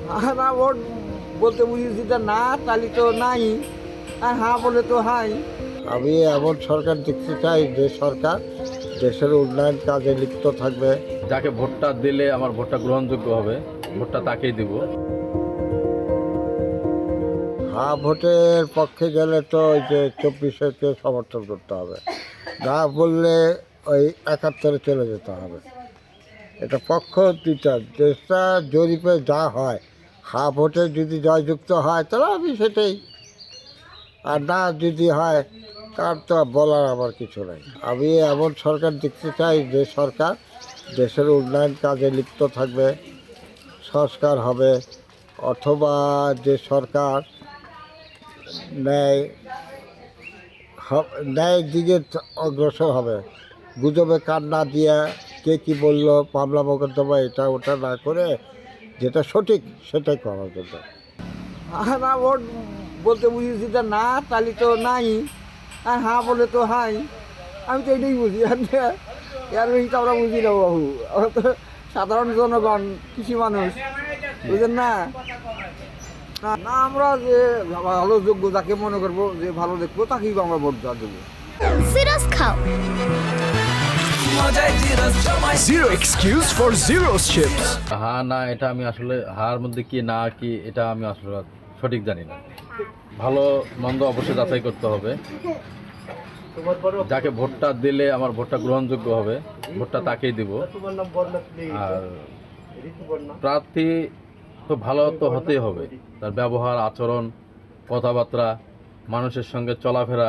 না ভোট বলতে বুঝেছি যে না, তাহলে তো নাই, আর হ্যাঁ বলে তো হাই। আমি এমন সরকার দেখতে চাই যে সরকার দেশের উন্নয়ন কাজে লিপ্ত থাকবে। যাকে ভোটটা দিলে আমার ভোটটা গ্রহণযোগ্য হবে, ভোটটা তাকেই দিব। হ্যাঁ ভোটের পক্ষে গেলে তো ওই যে 24-কে সমর্থন করতে হবে, না বললে ওই 71-এ চলে যেতে হবে। এটা পক্ষ দুইটা, দেশটা জরিপে যা হয়, হ্যাঁ ভোটে যদি জয়যুক্ত হয় তাহলে আমি সেটাই, আর না যদি হয় তার তো বলার আমার কিছু নেই। আমি এমন সরকার দেখতে চাই যে সরকার দেশের উন্নয়ন কাজে লিপ্ত থাকবে, সংস্কার হবে, অথবা যে সরকার ন্যায় ন্যায়ের দিকে অগ্রসর হবে, গুজবে কান না দিয়ে কে কী বললো মামলা মোকদ্দমা এটা ওটা না করে যেটা সঠিক সেটাই করার জন্য। না ভোট বলতে বুঝেছি যে না, তাহলে তো নাই, আর হ্যাঁ বলে তো হাই। আমি তো এটাই বুঝি, এর বেশি তো আমরা বুঝি না বাবু। আমরা তো সাধারণ জনগণ, কৃষি মানুষ, বুঝলেন না। না আমরা যে ভালো যোগ্য যাকে মনে করবো যে ভালো দেখবো তাকেই আমরা ভোট দেবো। সিরাস খাও। Zero excuse for zero chips. হ্যাঁ না, এটা আমি আসলে হার মধ্যে কি না কি এটা আমি আসলে সঠিক জানি না। ভালো মন্দ অবশ্যই যাচাই করতে হবে। যাকে ভোটটা দিলে আমার ভোটটা গ্রহণযোগ্য হবে, ভোটটা তাকেই দিব। আর প্রার্থী তো ভালো তো হতেই হবে, তার ব্যবহার, আচরণ, কথাবার্তা, মানুষের সঙ্গে চলাফেরা,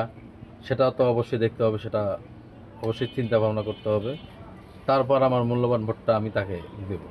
সেটা তো অবশ্যই দেখতে হবে, সেটা অবশ্যই চিন্তা ভাবনা করতে হবে। তারপর আমার মূল্যবান ভোটটা আমি তাকে দেব।